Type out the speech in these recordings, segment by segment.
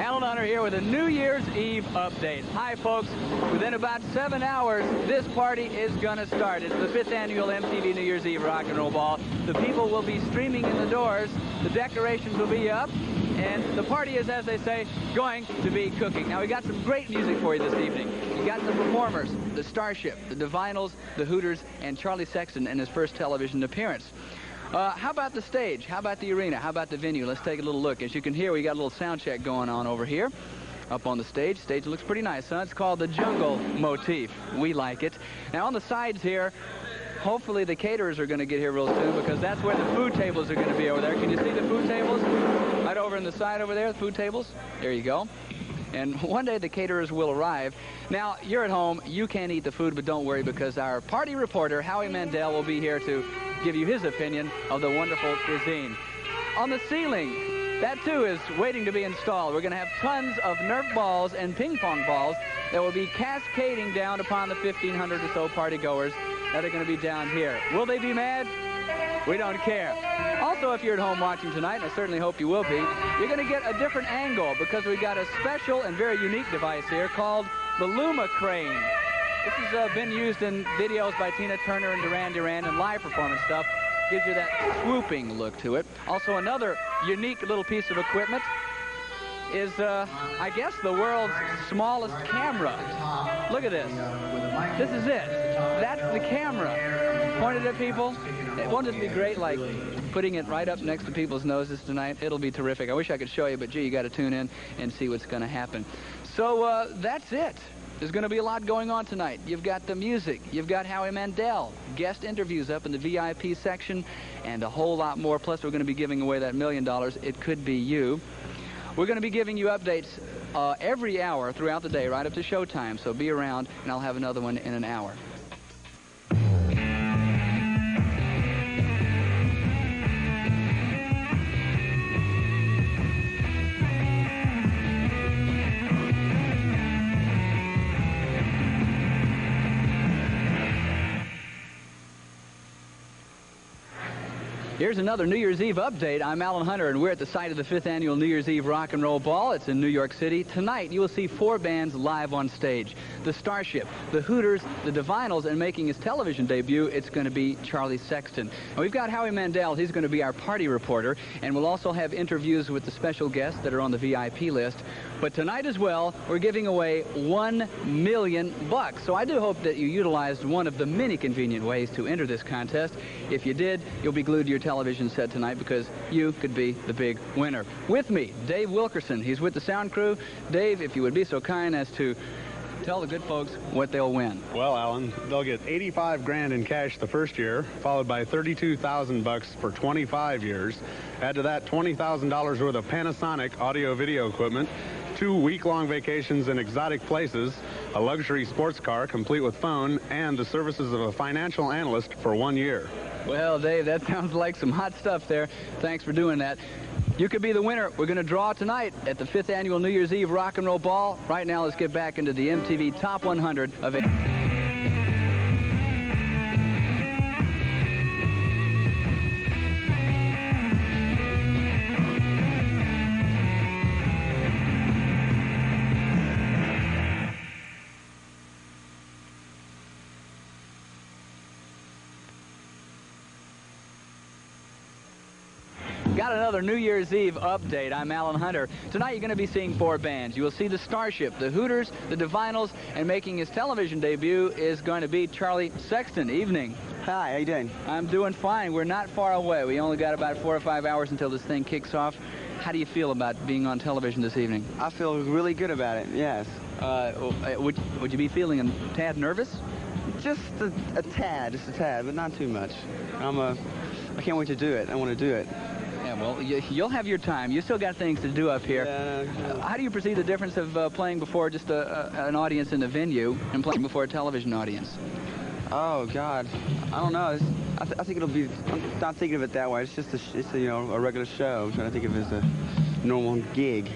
Alan Hunter here with a New Year's Eve update. Hi, folks. Within about 7 hours, this party is going to start. It's the 5th annual MTV New Year's Eve Rock and Roll Ball. The people will be streaming in the doors. The decorations will be up. And the party is, as they say, going to be cooking. Now, we got some great music for you this evening. You got the performers, the Starship, the Divinels, the Hooters, and Charlie Sexton in his first television appearance. How about the stage? How about the arena? How about the venue? Let's take a little look. As you can hear, we got a little sound check going on over here up on the stage. Stage looks pretty nice, huh? It's called the Jungle Motif. We like it. Now, on the sides here, hopefully the caterers are going to get here real soon because that's where the food tables are going to be over there. Can you see the food tables? Right over in the side over there, the food tables. There you go. And one day the caterers will arrive. Now, you're at home. You can't eat the food, but don't worry because our party reporter, Howie Mandel, will be here to give you his opinion of the wonderful cuisine. On the ceiling, that too is waiting to be installed. We're going to have tons of Nerf balls and ping pong balls that will be cascading down upon the 1,500 or so party goers that are going to be down here. Will they be mad? We don't care. Also, if you're at home watching tonight, and I certainly hope you will be, you're going to get a different angle because we've got a special and very unique device here called the Luma Crane. This has been used in videos by Tina Turner and Duran Duran and live performance stuff. Gives you that swooping look to it. Also, another unique little piece of equipment is, I guess, the world's smallest camera. Look at this. This is it. That's the camera. Pointed at people. It won't just be great like putting it right up next to people's noses tonight. It'll be terrific. I wish I could show you, but gee, you got to tune in and see what's going to happen. So that's it. There's going to be a lot going on tonight. You've got the music. You've got Howie Mandel. Guest interviews up in the VIP section and a whole lot more. Plus, we're going to be giving away that $1 million. It could be you. We're going to be giving you updates every hour throughout the day, right up to showtime. So be around, and I'll have another one in an hour. Here's another New Year's Eve update. I'm Alan Hunter, and we're at the site of the 5th annual New Year's Eve Rock and Roll Ball. It's in New York City. Tonight, you will see 4 bands live on stage. The Starship, the Hooters, the Divinels, and making his television debut, it's going to be Charlie Sexton. And we've got Howie Mandel. He's going to be our party reporter, and we'll also have interviews with the special guests that are on the VIP list. But tonight as well, we're giving away $1 million. So I do hope that you utilized one of the many convenient ways to enter this contest. If you did, you'll be glued to your television set tonight because you could be the big winner. With me, Dave Wilkerson. He's with the sound crew. Dave, if you would be so kind as to tell the good folks what they'll win. Well, Alan, they'll get 85 grand in cash the first year, followed by 32,000 bucks for 25 years. Add to that $20,000 worth of Panasonic audio-video equipment, 2 week-long vacations in exotic places, a luxury sports car complete with phone, and the services of a financial analyst for 1 year. Well, Dave, that sounds like some hot stuff there. Thanks for doing that. You could be the winner. We're going to draw tonight at the 5th annual New Year's Eve Rock and Roll Ball. Right now, let's get back into the MTV Top 100 of it. Got another New Year's Eve update. I'm Alan Hunter. Tonight you're going to be seeing 4 bands. You will see the Starship, the Hooters, the Divinels, and making his television debut is going to be Charlie Sexton. Evening. Hi, how you doing? I'm doing fine. We're not far away. We only got about 4 or 5 hours until this thing kicks off. How do you feel about being on television this evening? I feel really good about it, yes. Would you be feeling a tad nervous? Just a tad, but not too much. I can't wait to do it. I want to do it. Yeah, well, you'll have your time. You still got things to do up here. Yeah. How do you perceive the difference of playing before just an audience in a venue and playing before a television audience? Oh, God. I don't know. I think it'll be... I'm not thinking of it that way. It's just a regular show. I'm trying to think of it as a normal gig.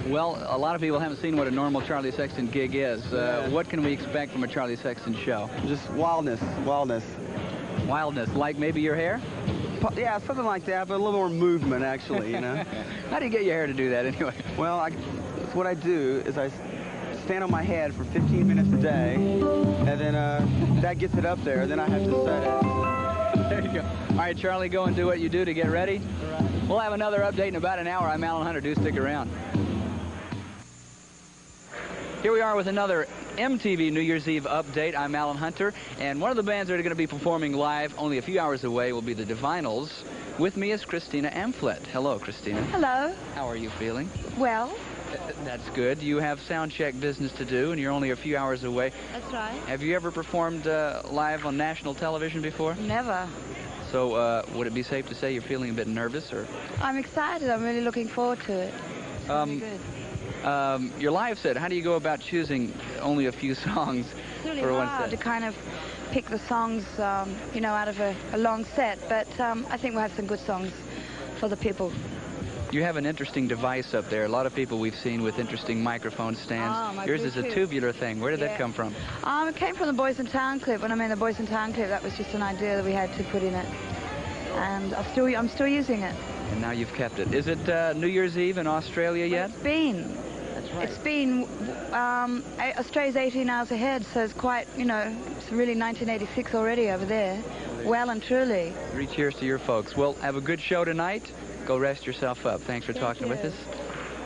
Well, a lot of people haven't seen what a normal Charlie Sexton gig is. What can we expect from a Charlie Sexton show? Just wildness. Wildness, like maybe your hair? Yeah, something like that, but a little more movement, actually, you know. How do you get your hair to do that, anyway? Well, what I do is I stand on my head for 15 minutes a day, and then that gets it up there. Then I have to set it. There you go. All right, Charlie, go and do what you do to get ready. All right. We'll have another update in about an hour. I'm Alan Hunter. Do stick around. Here we are with another MTV New Year's Eve update. I'm Alan Hunter, and one of the bands that are going to be performing live only a few hours away will be the Divinels. With me is Christina Amphlett. Hello, Christina. Hello. How are you feeling? Well, That's good. You have sound check business to do, and you're only a few hours away. that's right. Have you ever performed live on national television before? Never. So would it be safe to say you're feeling a bit nervous, or? I'm excited. I'm really looking forward to it. It's really good. Your live set, how do you go about choosing only a few songs It's really for one hard to set? kind of pick the songs, you know, out of a long set. But I think we'll have some good songs for the people. You have an interesting device up there. A lot of people we've seen with interesting microphone stands. My Yours is a Bluetooth. tubular thing. Where did that Yeah. come from? It came from the Boys in Town clip. When I made the Boys in Town clip, that was just an idea that we had to put in it. And I'm still using it. And now you've kept it. Is it New Year's Eve in Australia yet? It's been. That's right. It's been, Australia's 18 hours ahead, so it's quite, you know, it's really 1986 already over there. Well and truly. 3 cheers to your folks. Well, have a good show tonight. Go rest yourself up. Thanks for talking with you. us.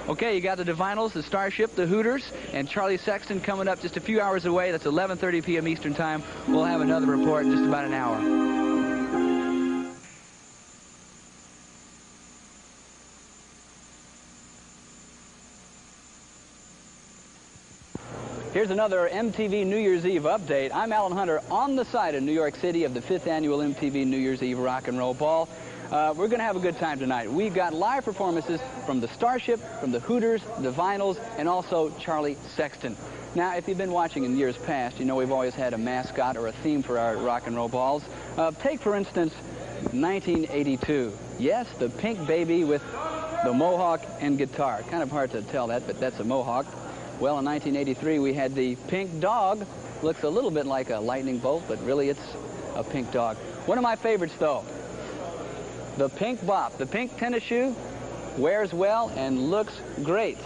Okay, you got the Divinels, the Starship, the Hooters, and Charlie Sexton coming up just a few hours away. That's 11:30 p.m. Eastern Time. We'll have another report in just about an hour. Here's another MTV New Year's Eve update. I'm Alan Hunter on the site in New York City of the 5th Annual MTV New Year's Eve Rock and Roll Ball. We're going to have a good time tonight. We've got live performances from the Starship, from the Hooters, the Divinels, and also Charlie Sexton. Now, if you've been watching in years past, you know we've always had a mascot or a theme for our rock and roll balls. Take, for instance, 1982. Yes, the pink baby with the mohawk and guitar. Kind of hard to tell that, but that's a mohawk. Well, in 1983, we had the pink dog. Looks a little bit like a lightning bolt, but really it's a pink dog. One of my favorites, though, the pink bop. The pink tennis shoe wears well and looks great.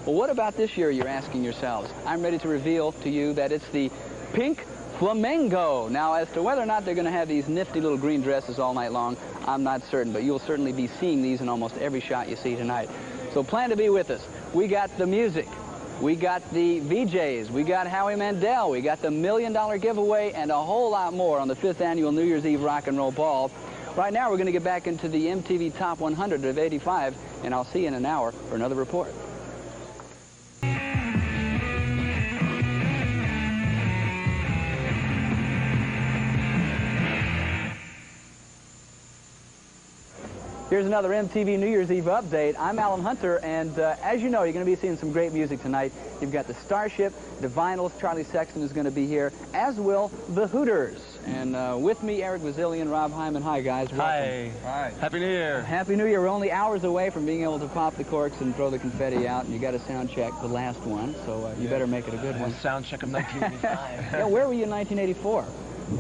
Well, what about this year, you're asking yourselves? I'm ready to reveal to you that it's the Pink Flamingo. Now, as to whether or not they're going to have these nifty little green dresses all night long, I'm not certain, but you'll certainly be seeing these in almost every shot you see tonight. So plan to be with us. We got the music. We got the VJs, we got Howie Mandel, we got the $1 million giveaway, and a whole lot more on the 5th Annual New Year's Eve Rock and Roll Ball. Right now, we're going to get back into the MTV Top 100 of '85, and I'll see you in an hour for another report. Here's another MTV New Year's Eve update. I'm Alan Hunter, and as you know, you're going to be seeing some great music tonight. You've got the Starship, Divinels, Charlie Sexton is going to be here, as will the Hooters. And with me, Eric Bazillion, Rob Hyman. Hi, guys. Welcome. Hi. Happy New Year. Happy New Year. We're only hours away from being able to pop the corks and throw the confetti out, and you got to sound check the last one, so you better make it a good one. Sound check of 1985. Yeah, where were you in 1984?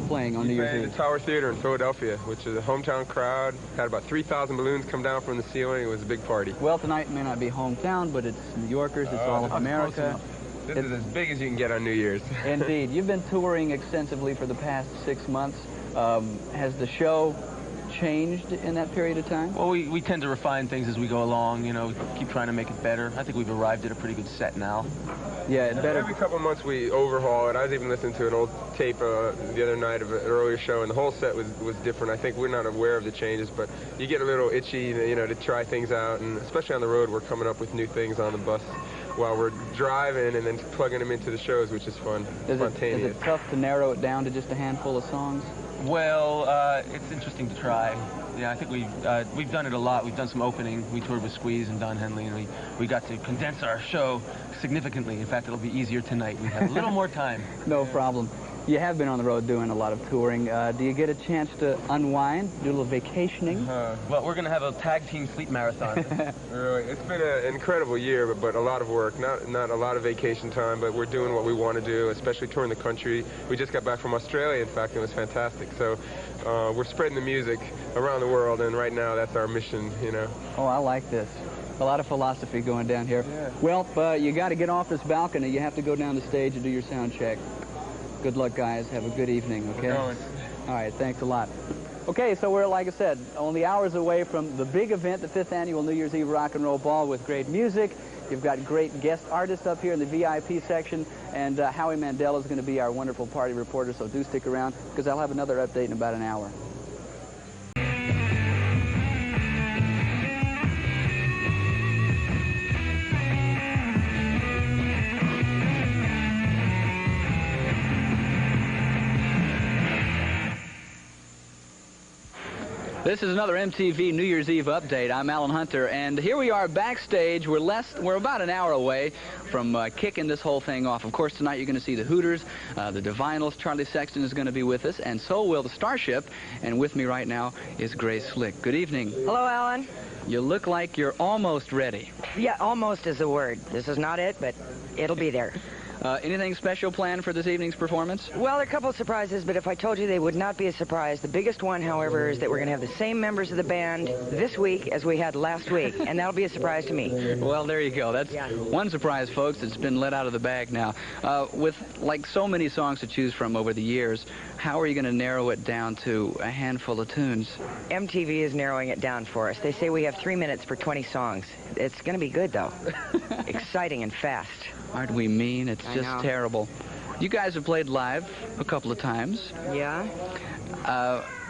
Playing on New Year's Played Eve? the Tower Theater in Philadelphia, which is a hometown crowd. Had about 3,000 balloons come down from the ceiling. It was a big party. Well, tonight may not be hometown, but it's New Yorkers, it's all of America. This is as big as you can get on New Year's. Indeed. You've been touring extensively for the past 6 months. Has the show changed in that period of time? Well, we tend to refine things as we go along, you know, keep trying to make it better. I think we've arrived at a pretty good set now. Yeah, it better. Every couple of months we overhaul it. I was even listening to an old tape the other night of an earlier show, and the whole set was different. I think we're not aware of the changes, but you get a little itchy, you know, to try things out, and especially on the road, we're coming up with new things on the bus while we're driving and then plugging them into the shows, which is fun, spontaneous. Is it tough to narrow it down to just a handful of songs? Well, it's interesting to try. Yeah, I think we've done it a lot. We've done some opening. We toured with Squeeze and Don Henley, and we got to condense our show significantly. In fact, it'll be easier tonight. We have a little more time. No problem. You have been on the road doing a lot of touring. Do you get a chance to unwind, do a little vacationing? Well, we're going to have a tag team sleep marathon. Really, it's been an incredible year, but a lot of work. Not a lot of vacation time, but we're doing what we want to do, especially touring the country. We just got back from Australia, in fact, and it was fantastic. So we're spreading the music around the world, and right now that's our mission, you know. Oh, I like this. A lot of philosophy going down here. Yeah. Well, you got to get off this balcony. You have to go down the stage and do your sound check. Good luck, guys. Have a good evening, okay? Going. All right, thanks a lot. Okay, so we're, like I said, only hours away from the big event, the 5th Annual New Year's Eve Rock and Roll Ball with great music. You've got great guest artists up here in the VIP section, and Howie Mandel is going to be our wonderful party reporter, so do stick around, because I'll have another update in about an hour. This is another MTV New Year's Eve update. I'm Alan Hunter, and here we are backstage. We're about an hour away from kicking this whole thing off. Of course, tonight you're going to see the Hooters, the Divinels. Charlie Sexton is going to be with us, and so will the Starship. And with me right now is Grace Slick. Good evening. Hello, Alan. You look like you're almost ready. Yeah, almost is the word. This is not it, but it'll be there. Anything special planned for this evening's performance? Well, there are a couple of surprises, but if I told you they would not be a surprise. The biggest one, however, is that we're going to have the same members of the band this week as we had last week, and that'll be a surprise to me. Well, there you go. That's one surprise, folks. It's been let out of the bag now. With, like, so many songs to choose from over the years, how are you going to narrow it down to a handful of tunes? MTV is narrowing it down for us. They say we have 3 minutes for 20 songs. It's going to be good, though. Exciting and fast. Aren't we mean? It's just terrible. You guys have played live a couple of times. Yeah?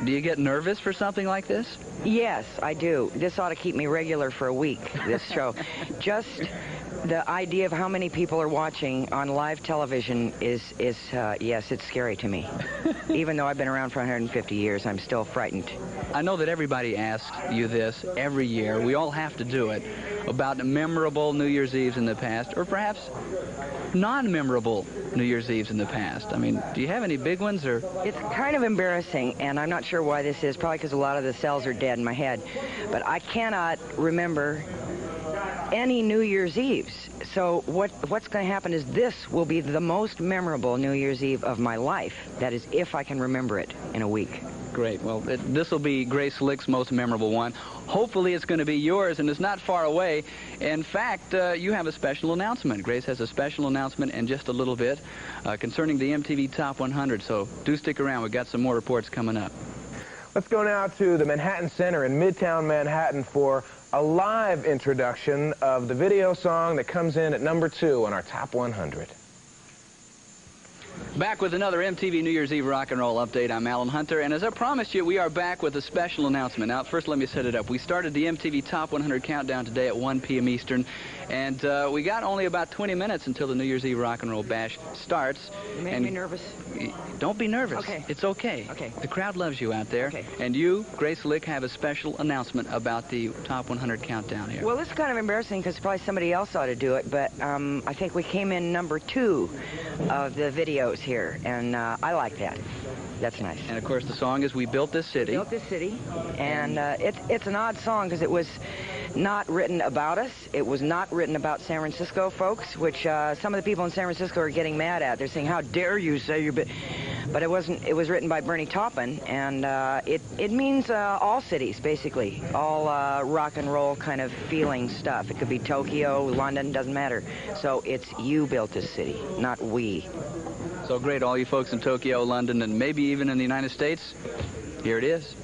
Do you get nervous for something like this? Yes, I do. This ought to keep me regular for a week, this show. Just the idea of how many people are watching on live television is yes, it's scary to me. Even though I've been around for 150 years, I'm still frightened. I know that everybody asks you this every year. We all have to do it. About memorable New Year's Eves in the past, or perhaps non-memorable New Year's Eves in the past. I mean, do you have any big ones, or? It's kind of embarrassing, and I'm not sure why this is, probably because a lot of the cells are dead in my head. But I cannot remember any New Year's Eves. So what's going to happen is this will be the most memorable New Year's Eve of my life. That is, if I can remember it in a week. Great. Well, this will be Grace Slick's most memorable one. Hopefully it's going to be yours, and it's not far away. In fact, you have a special announcement. Grace has a special announcement in just a little bit concerning the MTV Top 100, so do stick around. We've got some more reports coming up. Let's go now to the Manhattan Center in Midtown Manhattan for a live introduction of the video song that comes in at number 2 on our Top 100. Back with another MTV New Year's Eve rock and roll update. I'm Alan Hunter, and as I promised you, we are back with a special announcement. Now, first let me set it up. We started the MTV Top 100 countdown today at 1 p.m. Eastern, and we got only about 20 minutes until the New Year's Eve rock and roll bash starts. You made me nervous. Don't be nervous. Okay. It's okay. Okay. The crowd loves you out there. Okay. And you, Grace Slick, have a special announcement about the Top 100 countdown here. Well, this is kind of embarrassing because probably somebody else ought to do it, but I think we came in number 2 of the videos here, and I like that. That's nice. And, of course, the song is We Built This City. We Built This City, and it's an odd song because it was not written about us. It was not written about San Francisco folks, which some of the people in San Francisco are getting mad at. They're saying, how dare you say you're... But it wasn't. It was written by Bernie Taupin, and it means all cities, basically. All rock and roll kind of feeling stuff. It could be Tokyo, London, doesn't matter. So it's you built this city, not we. So great, all you folks in Tokyo, London, and maybe even in the United States, here it is.